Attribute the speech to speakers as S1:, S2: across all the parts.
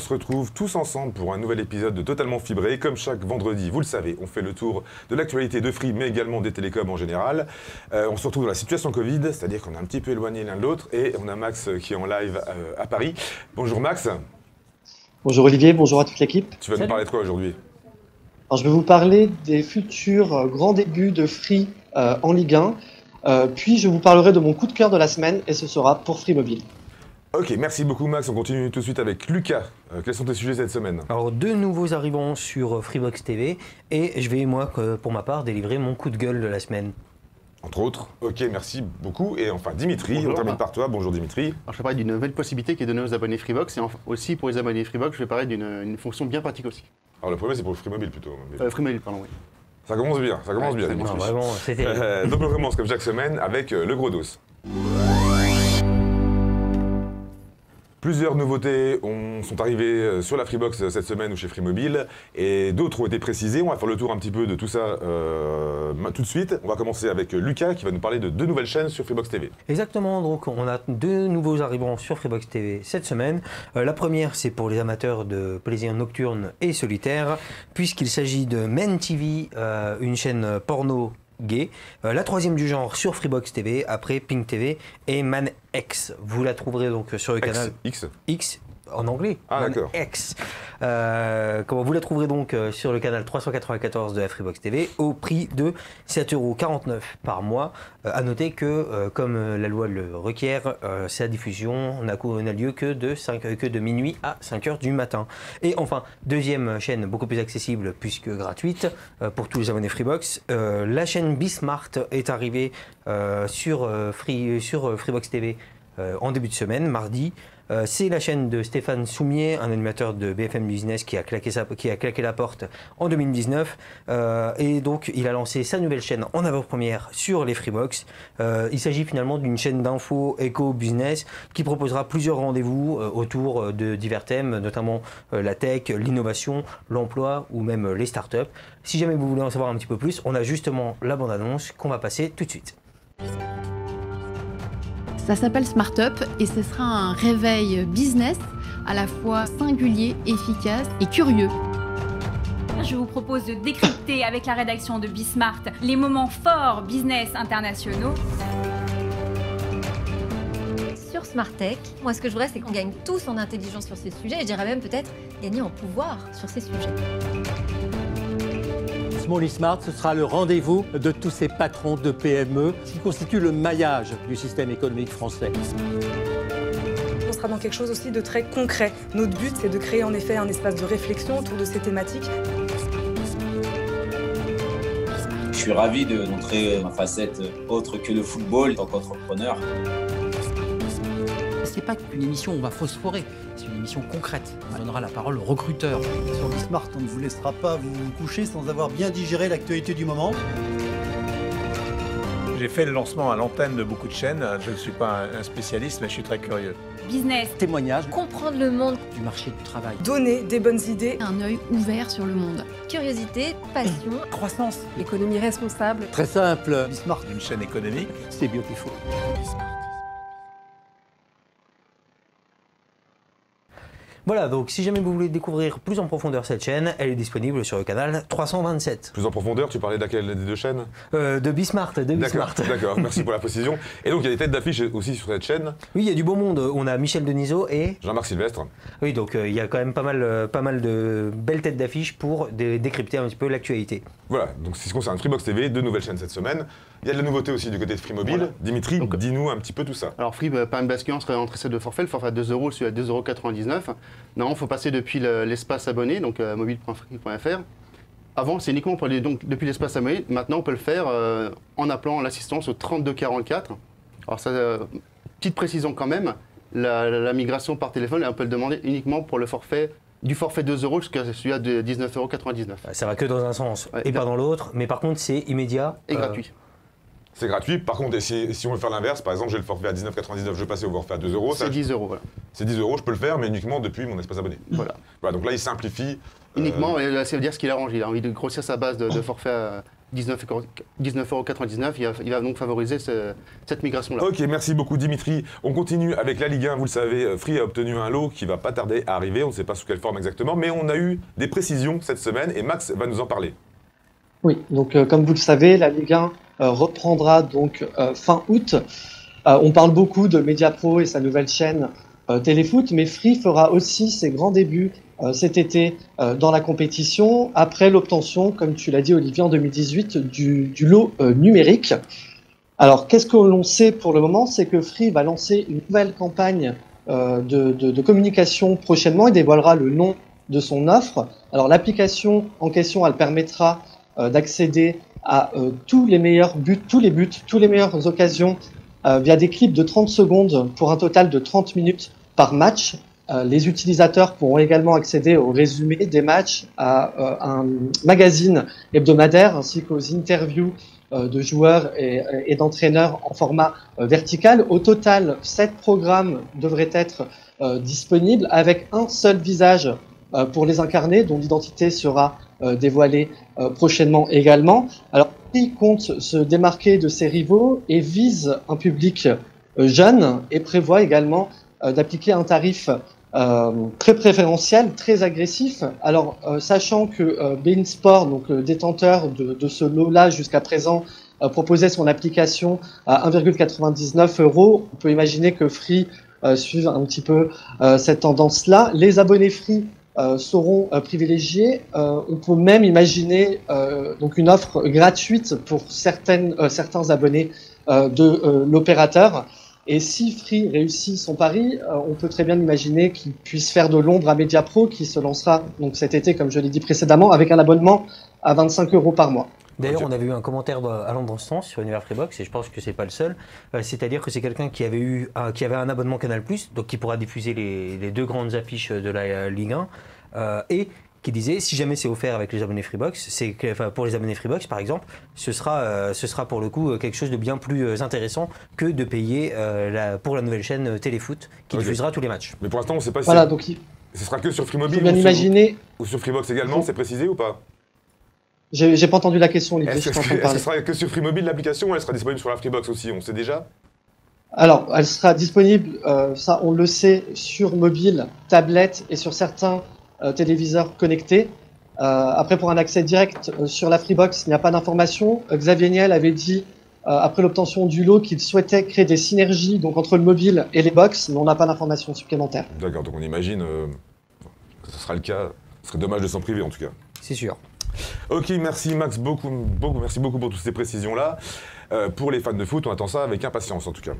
S1: se retrouve tous ensemble pour un nouvel épisode de Totalement Fibré. Comme chaque vendredi, vous le savez, on fait le tour de l'actualité de Free, mais également des télécoms en général. On se retrouve dans la situation Covid, c'est-à-dire qu'on est un petit peu éloigné l'un de l'autre, et on a Max qui est en live à Paris. Bonjour Max.
S2: Bonjour Olivier, bonjour à toute l'équipe.
S1: Tu vas nous parler de quoi aujourd'hui?
S2: Alors, je vais vous parler des futurs grands débuts de Free en Ligue 1, puis je vous parlerai de mon coup de cœur de la semaine, et ce sera pour Free Mobile.
S1: Ok, merci beaucoup Max. On continue tout de suite avec Lucas. Quels sont tes sujets cette semaine?
S3: Alors, deux nouveaux arrivants sur Freebox TV et je vais, moi, pour ma part, délivrer mon coup de gueule de la semaine.
S1: Entre autres. Ok, merci beaucoup. Et enfin, Dimitri,
S4: Bonjour.
S1: on termine par toi. Bonjour Dimitri.
S4: Alors, je vais parler d'une nouvelle possibilité qui est donnée aux abonnés Freebox. Et aussi pour les abonnés Freebox, je vais parler d'une fonction bien pratique aussi.
S1: Alors le premier, c'est pour le Free Mobile plutôt.
S4: Free Mobile, pardon, oui.
S1: Ça commence bien,
S4: Ouais,
S1: Dimitri.
S3: Non, vraiment, c'était...
S1: Donc on commence comme chaque semaine avec le gros dos. Plusieurs nouveautés sont arrivées sur la Freebox cette semaine ou chez Free Mobile et d'autres ont été précisées. On va faire le tour un petit peu de tout ça tout de suite. On va commencer avec Lucas qui va nous parler de deux nouvelles chaînes sur Freebox TV.
S3: Exactement, donc on a deux nouveaux arrivants sur Freebox TV cette semaine. La première, c'est pour les amateurs de plaisir nocturne et solitaire, puisqu'il s'agit de Men TV, une chaîne porno gay. La troisième du genre sur Freebox TV, après Pink TV et Man X. Vous la trouverez donc sur le canal X en anglais.
S1: Ah d'accord.
S3: X. Vous la trouverez donc sur le canal 394 de la Freebox TV au prix de 7,49 € par mois. À noter que, comme la loi le requiert, sa diffusion n'a lieu que de minuit à 5 h du matin. Et enfin, deuxième chaîne beaucoup plus accessible puisque gratuite pour tous les abonnés Freebox, la chaîne Bismart est arrivée sur Freebox TV en début de semaine, mardi. C'est la chaîne de Stéphane Soumier, un animateur de BFM Business qui a claqué la porte en 2019. Et donc, il a lancé sa nouvelle chaîne en avant-première sur les Freebox. Il s'agit finalement d'une chaîne d'info éco-business qui proposera plusieurs rendez-vous autour de divers thèmes, notamment la tech, l'innovation, l'emploi ou même les startups. Si jamais vous voulez en savoir un petit peu plus, on a justement la bande-annonce qu'on va passer tout de suite.
S5: Ça s'appelle Smart-Up et ce sera un réveil business à la fois singulier, efficace et curieux.
S6: Je vous propose de décrypter avec la rédaction de Bismart les moments forts business internationaux.
S7: Sur Smart Tech, moi ce que je voudrais c'est qu'on gagne tous en intelligence sur ces sujets et je dirais même peut-être gagner en pouvoir sur ces sujets.
S8: Small Smart, ce sera le rendez-vous de tous ces patrons de PME qui constituent le maillage du système économique français.
S9: On sera dans quelque chose aussi de très concret. Notre but, c'est de créer en effet un espace de réflexion autour de ces thématiques.
S10: Je suis ravi de montrer ma facette autre que le football en tant qu'entrepreneur.
S11: C'est pas une émission où on va phosphorer, c'est une émission concrète. On donnera la parole aux recruteurs.
S12: Sur Bismart, on ne vous laissera pas vous coucher sans avoir bien digéré l'actualité du moment.
S13: J'ai fait le lancement à l'antenne de beaucoup de chaînes. Je ne suis pas un spécialiste, mais je suis très curieux.
S6: Business,
S8: Témoignages
S7: Comprendre le monde,
S11: Du marché du travail.
S9: Donner des bonnes idées.
S5: Un œil ouvert sur le monde.
S7: curiosité, passion.
S11: Croissance.
S9: L'économie responsable.
S8: très simple.
S12: Bismart,
S13: Une chaîne économique.
S8: C'est beautiful.
S3: Voilà, donc si jamais vous voulez découvrir plus en profondeur cette chaîne, elle est disponible sur le canal 327.
S1: Plus en profondeur, tu parlais de laquelle des deux chaînes?
S3: De Bismart,
S1: D'accord, merci pour la précision. Et donc il y a des têtes d'affiche aussi sur cette chaîne.
S3: Oui, il y a du beau monde. On a Michel Denisot et...
S1: Jean-Marc Sylvestre.
S3: Oui, donc il y a quand même pas mal de belles têtes d'affiche pour décrypter un petit peu l'actualité.
S1: Voilà, donc c'est ce qui concerne Freebox TV, deux nouvelles chaînes cette semaine. Il y a de la nouveauté aussi du côté de Free Mobile.
S4: Voilà.
S1: Dimitri,
S4: Donc,
S1: dis-nous un petit peu tout ça.
S4: Alors, Free, par une basculant serait entre ces deux forfaits. Le forfait à 2 €, celui à 2,99 €. Non, il faut passer depuis l'espace abonné, donc mobile.free.fr. Avant, c'est uniquement donc, depuis l'espace abonné. Maintenant, on peut le faire en appelant l'assistance au 3244. Alors, ça, petite précision quand même, la migration par téléphone, on peut le demander uniquement pour le forfait. Du forfait 2 € jusqu'à celui de 19,99 €.
S3: Ça va que dans un sens
S4: Ouais,
S3: et pas dans l'autre, mais par contre c'est immédiat.
S4: Et gratuit.
S1: C'est gratuit. Par contre, si on veut faire l'inverse, par exemple, j'ai le forfait à 19,99 €, je vais passer au forfait à 2 €.
S4: C'est 10 €, voilà.
S1: C'est 10 €, je peux le faire, mais uniquement depuis mon espace abonné.
S4: Voilà.
S1: Voilà, donc là, il simplifie.
S4: Uniquement, et là, ça veut dire ce qu'il arrange. Il a envie de grossir sa base de forfaits 19,99 €, il va donc favoriser cette migration-là.
S1: Ok, merci beaucoup Dimitri. On continue avec la Ligue 1. Vous le savez, Free a obtenu un lot qui va pas tarder à arriver. On ne sait pas sous quelle forme exactement, mais on a eu des précisions cette semaine et Max va nous en parler.
S2: Oui, donc comme vous le savez, la Ligue 1 reprendra donc fin août. On parle beaucoup de Mediapro et sa nouvelle chaîne Téléfoot, mais Free fera aussi ses grands débuts cet été dans la compétition, après l'obtention, comme tu l'as dit Olivier, en 2018, du lot numérique. Alors, qu'est-ce que l'on sait pour le moment? C'est que Free va lancer une nouvelle campagne de communication prochainement et dévoilera le nom de son offre. Alors, l'application en question, elle permettra d'accéder à tous les meilleurs buts, toutes les meilleures occasions via des clips de 30 secondes pour un total de 30 minutes par match. Les utilisateurs pourront également accéder au résumé des matchs, à un magazine hebdomadaire ainsi qu'aux interviews de joueurs et d'entraîneurs en format vertical. Au total, 7 programmes devraient être disponibles avec un seul visage pour les incarner, dont l'identité sera dévoilée prochainement également. Alors, Free compte se démarquer de ses rivaux et vise un public jeune et prévoit également d'appliquer un tarif très préférentiel, très agressif. Alors, sachant que beIN Sport, donc détenteur de ce lot-là jusqu'à présent, proposait son application à 1,99 €, on peut imaginer que Free suive un petit peu cette tendance-là. Les abonnés Free seront privilégiés. On peut même imaginer donc une offre gratuite pour certains abonnés de l'opérateur. Et si Free réussit son pari, on peut très bien imaginer qu'il puisse faire de l'ombre à Mediapro, qui se lancera donc cet été, comme je l'ai dit précédemment, avec un abonnement à 25 € par mois.
S3: D'ailleurs, on avait eu un commentaire allant dans ce sens sur Univers Freebox, et je pense que c'est pas le seul. C'est-à-dire que c'est quelqu'un qui avait un abonnement Canal+, donc qui pourra diffuser les deux grandes affiches de la Ligue 1, et qui disait, si jamais c'est offert avec les abonnés Freebox, pour les abonnés Freebox par exemple, ce sera pour le coup quelque chose de bien plus intéressant que de payer pour la nouvelle chaîne Téléfoot qui diffusera tous les matchs.
S1: Mais pour l'instant, on ne sait pas si
S2: voilà, donc
S1: ce sera que sur Free Mobile ou sur Freebox également, c'est précisé ou pas?
S2: J'ai pas entendu la question, Olivier.
S1: Est-ce que ce sera que sur Free Mobile l'application ou elle sera disponible sur la Freebox aussi? On sait déjà?
S2: Alors, elle sera disponible, ça on le sait, sur mobile, tablette et sur certains téléviseurs connectés. Après, pour un accès direct sur la Freebox, il n'y a pas d'information. Xavier Niel avait dit, après l'obtention du lot, qu'il souhaitait créer des synergies donc, entre le mobile et les box, mais on n'a pas d'informations supplémentaires.
S1: D'accord, donc on imagine que ce sera le cas. Ce serait dommage de s'en priver en tout cas.
S3: C'est sûr.
S1: Ok, merci Max, merci beaucoup pour toutes ces précisions-là. Pour les fans de foot, on attend ça avec impatience en tout cas.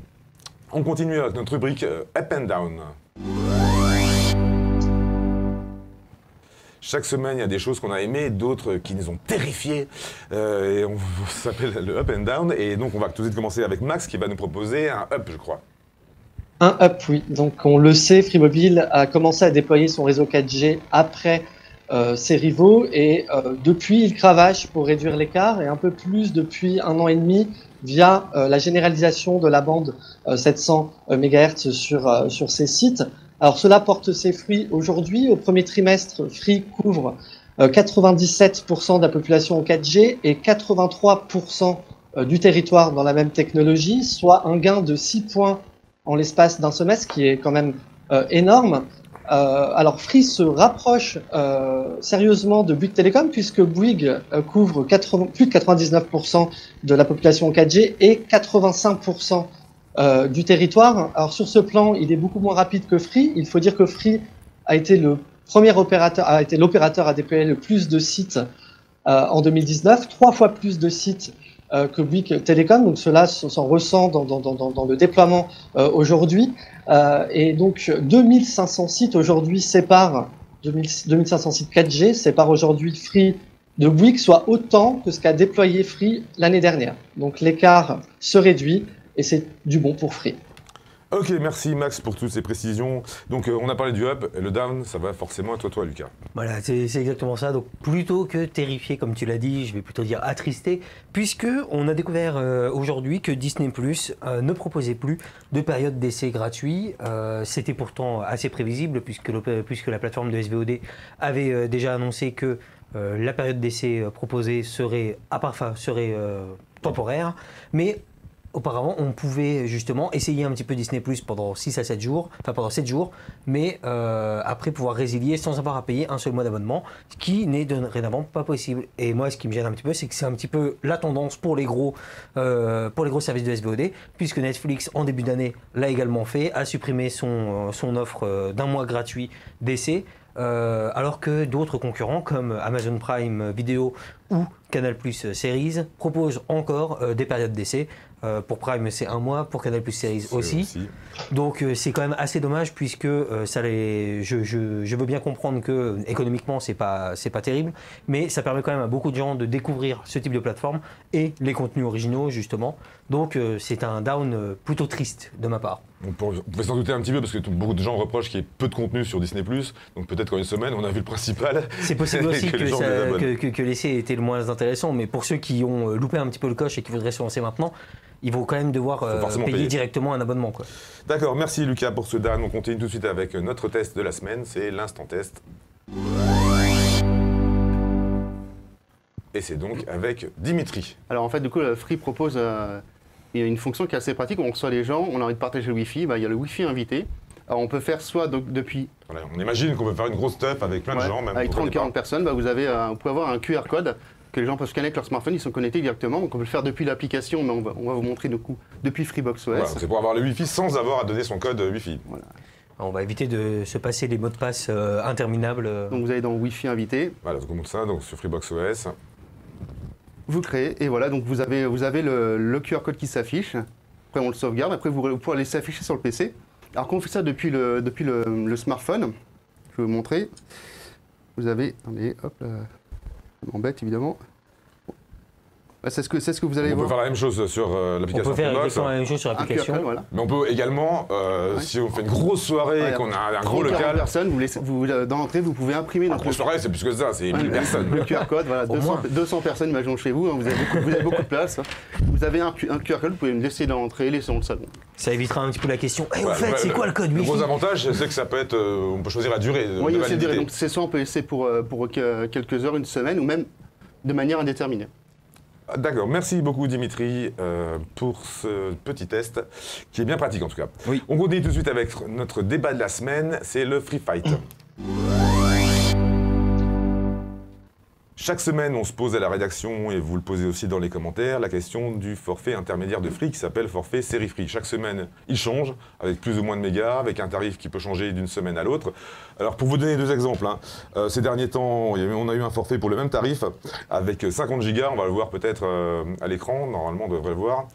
S1: On continue avec notre rubrique Up and Down. Chaque semaine, il y a des choses qu'on a aimées, d'autres qui nous ont terrifiés. Et ça s'appelle le Up and Down. Et donc, on va tout de suite commencer avec Max qui va nous proposer un Up, je crois.
S2: Un Up, oui. Donc, on le sait, Free Mobile a commencé à déployer son réseau 4G après ses rivaux. Et depuis, il cravache pour réduire l'écart. Et un peu plus depuis 1 an et demi via la généralisation de la bande 700 MHz sur ses sites. Alors cela porte ses fruits aujourd'hui. Au premier trimestre, Free couvre 97% de la population en 4G et 83% du territoire dans la même technologie, soit un gain de 6 points en l'espace d'un semestre, qui est quand même énorme. Alors Free se rapproche sérieusement de Bouygues Telecom, puisque Bouygues couvre plus de 99% de la population en 4G et 85% du territoire. Alors sur ce plan, il est beaucoup moins rapide que Free. Il faut dire que Free a été l'opérateur à déployer le plus de sites en 2019, 3 fois plus de sites que Bouygues Telecom. Donc cela s'en ressent dans le déploiement aujourd'hui. Et donc 2500 sites aujourd'hui séparent 2500 sites 4G séparent aujourd'hui Free de Bouygues, soit autant que ce qu'a déployé Free l'année dernière. Donc l'écart se réduit. Et c'est du bon pour Free.
S1: Ok, merci Max pour toutes ces précisions. Donc on a parlé du up, le down, ça va forcément à toi Lucas.
S3: Voilà, c'est exactement ça. Donc plutôt que terrifié, comme tu l'as dit, je vais plutôt dire attristé, puisque on a découvert aujourd'hui que Disney+ ne proposait plus de période d'essai gratuit. C'était pourtant assez prévisible, puisque la plateforme de SVOD avait déjà annoncé que la période d'essai proposée serait temporaire, mais auparavant, on pouvait justement essayer un petit peu Disney+ pendant 6 à 7 jours, enfin pendant 7 jours, mais après pouvoir résilier sans avoir à payer un seul mois d'abonnement, ce qui n'est dorénavant pas possible. Et moi, ce qui me gêne un petit peu, c'est que c'est un petit peu la tendance pour les gros services de SVOD, puisque Netflix, en début d'année, l'a également fait, a supprimé son offre d'un mois gratuit d'essai, alors que d'autres concurrents comme Amazon Prime Video ou Canal+ Series proposent encore des périodes d'essai. Pour Prime, c'est 1 mois, pour Canal+ Series aussi. Donc c'est quand même assez dommage, puisque je veux bien comprendre que économiquement c'est pas terrible, mais ça permet quand même à beaucoup de gens de découvrir ce type de plateforme et les contenus originaux justement. Donc c'est un down plutôt triste de ma part.
S1: On peut s'en douter un petit peu, parce que beaucoup de gens reprochent qu'il y ait peu de contenu sur Disney+, donc peut-être qu'en une semaine on a vu le principal.
S3: C'est possible aussi que l'essai était le moins intéressant, mais pour ceux qui ont loupé un petit peu le coche et qui voudraient se lancer maintenant, ils vont quand même devoir payer directement un abonnement, quoi.
S1: D'accord, merci Lucas pour ce down. On continue tout de suite avec notre test de la semaine, c'est l'instant test. Et c'est donc avec Dimitri.
S4: Alors en fait, du coup, Free propose une fonction qui est assez pratique. On reçoit les gens, on a envie de partager le Wi-Fi, il y a le Wi-Fi invité. Alors on peut faire soit depuis...
S1: Voilà, on imagine qu'on peut faire une grosse stuff avec plein de gens. Même
S4: avec 30-40 personnes, vous pouvez avoir un QR code que les gens peuvent scanner avec leur smartphone, ils sont connectés directement. Donc on peut le faire depuis l'application, mais on va vous montrer depuis FreeBox OS.
S1: Voilà, c'est pour avoir le Wi-Fi sans avoir à donner son code Wi-Fi.
S4: Voilà.
S3: On va éviter de se passer les mots de passe interminables.
S4: Donc vous allez dans Wi-Fi invité.
S1: Voilà, donc on monte ça donc sur FreeBox OS.
S4: Vous créez, et voilà, donc vous avez le QR code qui s'affiche. Après on le sauvegarde, après vous pourrez laisser afficher sur le PC. Alors quand on fait ça depuis le smartphone, je vais vous montrer. Vous avez, attendez, hop, ça m'embête évidemment. C'est ce que vous allez voir.
S1: On peut faire la même chose sur l'application.
S3: On peut faire exactement la même chose sur l'application.
S4: Voilà.
S1: Mais on peut également, si on fait une grosse soirée et qu'on a un gros local.
S4: Personnes, dans l'entrée, vous pouvez imprimer.
S1: Une grosse soirée, c'est plus que ça, c'est 1000 personnes.
S4: Le QR code, voilà, 200 personnes, imaginons chez vous, vous avez beaucoup de place. Vous avez un QR code, vous pouvez me laisser dans l'entrée, laisser dans le salon.
S3: Ça évitera un petit peu la question. Au fait, c'est quoi le code Wi-Fi ?
S1: Le gros avantage, c'est que ça peut être, on peut choisir la durée.
S4: Oui, c'est durée. Donc c'est soit on peut laisser pour quelques heures, une semaine, ou même de manière indéterminée.
S1: D'accord, merci beaucoup Dimitri pour ce petit test qui est bien pratique en tout cas.
S3: Oui.
S1: On continue tout de suite avec notre débat de la semaine, c'est le Free Fight. Chaque semaine, on se pose à la rédaction, et vous le posez aussi dans les commentaires, la question du forfait intermédiaire de Free qui s'appelle forfait série Free. Chaque semaine, il change, avec plus ou moins de mégas, avec un tarif qui peut changer d'une semaine à l'autre. Alors pour vous donner 2 exemples, ces derniers temps, on a eu un forfait pour le même tarif, avec 50 gigas, on va le voir peut-être à l'écran, normalement on devrait le voir.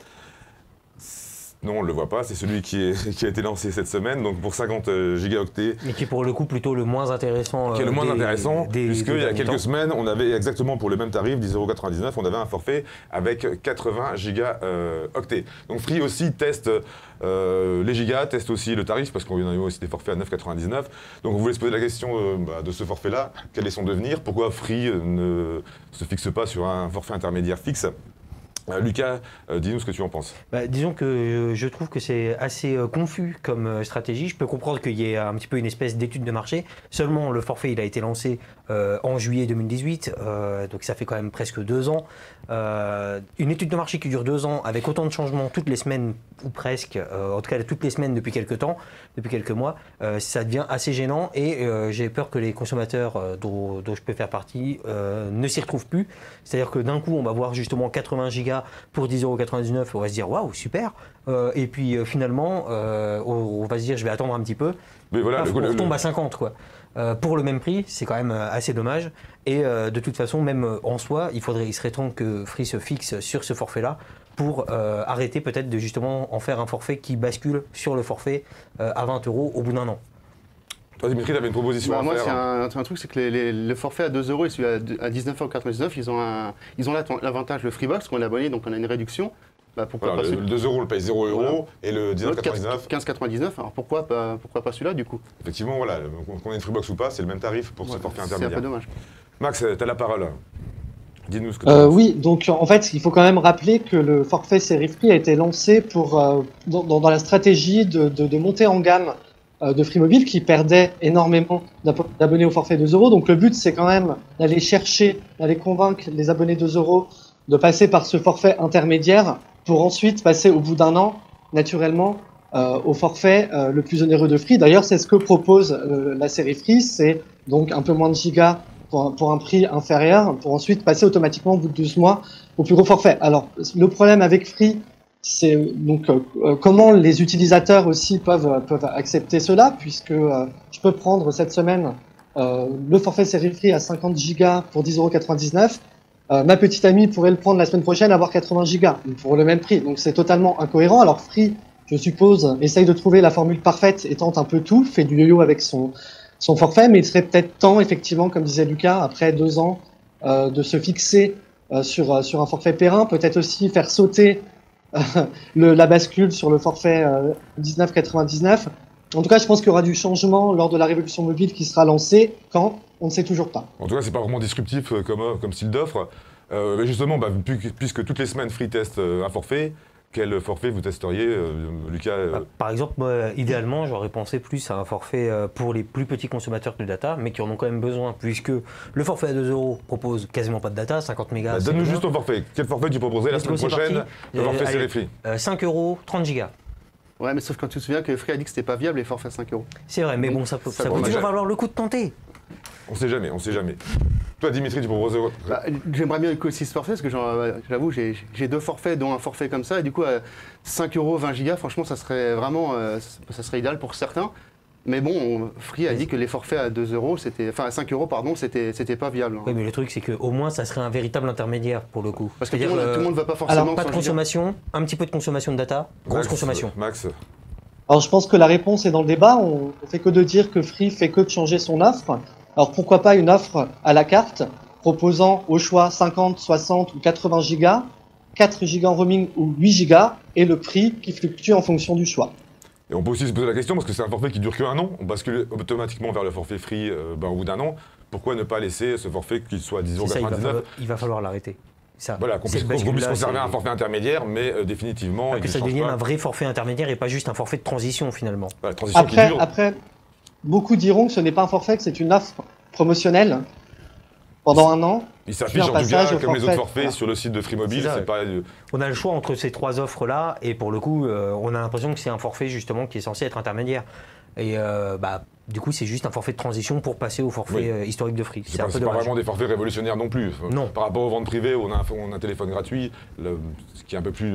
S1: Non, on ne le voit pas, c'est celui qui a été lancé cette semaine, donc pour 50 gigaoctets.
S3: Mais qui est pour le coup plutôt le moins intéressant.
S1: Qui est le moins intéressant, puisqu'il y a quelques semaines, on avait exactement pour le même tarif, 10,99 €, on avait un forfait avec 80 gigaoctets. Donc Free aussi teste les gigas, teste aussi le tarif, parce qu'on a eu aussi des forfaits à 9,99 €. Donc on voulait se poser la question de ce forfait-là, quel est son devenir, pourquoi Free ne se fixe pas sur un forfait intermédiaire fixe. Lucas, dis-nous ce que tu en penses.
S3: Disons que je trouve que c'est assez confus comme stratégie. Je peux comprendre qu'il y ait un petit peu une espèce d'étude de marché. Seulement, le forfait, il a été lancé en juillet 2018, donc ça fait quand même presque 2 ans. Une étude de marché qui dure 2 ans, avec autant de changements toutes les semaines, ou presque, en tout cas toutes les semaines depuis quelques temps, depuis quelques mois, ça devient assez gênant, et j'ai peur que les consommateurs dont je peux faire partie ne s'y retrouvent plus. C'est-à-dire que d'un coup, on va voir justement 80 gigas pour 10,99 €, on va se dire waouh, super, et puis finalement on va se dire je vais attendre un petit peu.
S1: Mais voilà,
S3: on retombe à 50 quoi. Pour le même prix, c'est quand même assez dommage, et de toute façon, même en soi, il serait temps que Free se fixe sur ce forfait là pour arrêter peut-être de justement en faire un forfait qui bascule sur le forfait à 20 € au bout d'un an.
S1: Toi Dimitri, tu avais une proposition à faire.
S4: Moi, c'est un truc, c'est que le forfait à 2 € et celui à 19,99 €, ils ont l'avantage, le Freebox, qu'on est abonné, donc on a une réduction. Pourquoi
S1: voilà,
S4: pas
S1: le 2 euros, le paye 0 euros,
S4: Voilà.
S1: et le 19,99.
S4: 15,99, alors pourquoi pas celui-là du coup?
S1: Effectivement, voilà, qu'on ait une Freebox ou pas, c'est le même tarif pour ce forfait
S4: C'est un
S1: intermédiaire.
S4: peu dommage.
S1: Max, tu as la parole. Dis-nous ce que tu penses.
S2: Oui, donc en fait, il faut quand même rappeler que le forfait série Free a été lancé dans la stratégie de montée en gamme de Free Mobile qui perdait énormément d'abonnés au forfait 2 euros. Donc le but, c'est quand même d'aller convaincre les abonnés 2 euros de passer par ce forfait intermédiaire pour ensuite passer au bout d'un an, naturellement, au forfait le plus onéreux de Free. D'ailleurs, c'est ce que propose la série Free, c'est donc un peu moins de gigas pour un prix inférieur, pour ensuite passer automatiquement au bout de 12 mois au plus gros forfait. Alors, le problème avec Free, c'est donc comment les utilisateurs aussi peuvent accepter cela, puisque je peux prendre cette semaine le forfait série Free à 50 gigas pour 10,99 €. Ma petite amie pourrait le prendre la semaine prochaine, avoir 80 gigas pour le même prix. Donc c'est totalement incohérent. Alors Free, je suppose, essaye de trouver la formule parfaite et tente un peu tout, fait du yo-yo avec son forfait, mais il serait peut-être temps, effectivement, comme disait Lucas, après 2 ans, de se fixer sur un forfait périn, peut-être aussi faire sauter la bascule sur le forfait 19,99 €. En tout cas, je pense qu'il y aura du changement lors de la révolution mobile qui sera lancée. Quand? On ne sait toujours pas.
S1: En tout cas, c'est pas vraiment disruptif comme style d'offre. Mais justement, puisque toutes les semaines Free teste un forfait, quel forfait vous testeriez, Lucas?
S3: Par exemple, moi, idéalement, j'aurais pensé plus à un forfait pour les plus petits consommateurs de data, mais qui en ont quand même besoin, puisque le forfait à 2 euros propose quasiment pas de data, 50 mégas.
S1: Donne-nous juste ton forfait. Quel forfait tu proposerais la semaine prochaine? Le forfait série Free.
S3: 5 euros, 30 gigas.
S4: Ouais, mais sauf quand tu te souviens que Free a dit que c'était pas viable les forfaits à 5 €.
S3: C'est vrai, mais bon, ça peut toujours valoir le coup de tenter.
S1: On sait jamais, on sait jamais. Toi, Dimitri, tu proposes...
S4: J'aimerais bien que 6 forfaits, parce que j'avoue, j'ai 2 forfaits, dont un forfait comme ça, et du coup, 5 €, 20 gigas, franchement, ça serait vraiment ça serait idéal pour certains. Mais bon, Free a dit que les forfaits à 2 €, à 5 €, pardon, c'était pas viable.
S3: Oui, mais le truc, c'est qu'au moins, ça serait un véritable intermédiaire, pour le coup.
S4: Parce que tout le monde ne va pas forcément...
S3: Alors, pas de consommation, un petit peu de consommation de data, grosse consommation.
S1: Max.
S2: Alors, je pense que la réponse est dans le débat. On fait que de dire que Free fait que de changer son offre. Alors, pourquoi pas une offre à la carte, proposant au choix 50, 60 ou 80 gigas, 4 gigas en roaming ou 8 gigas, et le prix qui fluctue en fonction du choix.
S1: Et on peut aussi se poser la question, parce que c'est un forfait qui dure qu'un an, on bascule automatiquement vers le forfait Free au bout d'un an. Pourquoi ne pas laisser ce forfait qu'il soit à 10,99 €?
S3: Il va falloir l'arrêter.
S1: Voilà, qu'on puisse conserver un forfait intermédiaire, mais définitivement...
S3: Que ça devienne un vrai forfait intermédiaire et pas juste un forfait de transition, finalement.
S1: Voilà, transition
S2: après, beaucoup diront que ce n'est pas un forfait, que c'est une offre promotionnelle pendant un an.
S1: Il s'affiche en tout cas comme les autres forfaits sur le site de Free Mobile.
S3: On a le choix entre ces 3 offres-là, et pour le coup, on a l'impression que c'est un forfait justement qui est censé être intermédiaire. Et du coup, c'est juste un forfait de transition pour passer au forfait historique de Free.
S1: C'est pas vraiment des forfaits révolutionnaires non plus.
S3: Non.
S1: Par rapport aux ventes privées, on a un téléphone gratuit, ce qui est un peu plus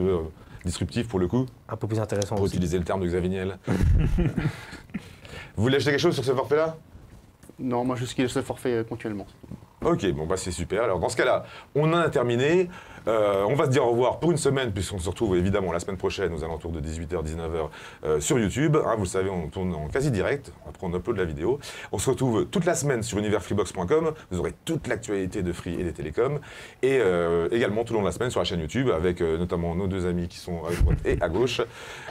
S1: disruptif pour le coup.
S3: Un peu plus intéressant
S1: pour
S3: aussi.
S1: utiliser le terme de Xavier Niel. Vous voulez acheter quelque chose sur ce forfait-là?
S4: Non, moi je suis ce forfait ponctuellement.
S1: Ok, bon bah c'est super. Alors dans ce cas-là, on en a terminé. On va se dire au revoir pour une semaine, puisqu'on se retrouve évidemment la semaine prochaine aux alentours de 18h, 19h sur YouTube. Vous le savez, on tourne en quasi-direct, après on upload la vidéo. On se retrouve toute la semaine sur universfreebox.com. Vous aurez toute l'actualité de Free et des télécoms. Et également tout le long de la semaine sur la chaîne YouTube, avec notamment nos 2 amis qui sont à droite et à gauche,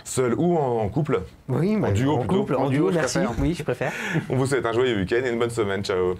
S1: seuls ou en couple.
S3: Oui,
S1: en duo plutôt.
S3: En duo, merci. Oui, je préfère.
S1: On vous souhaite un joyeux week-end et une bonne semaine. Ciao.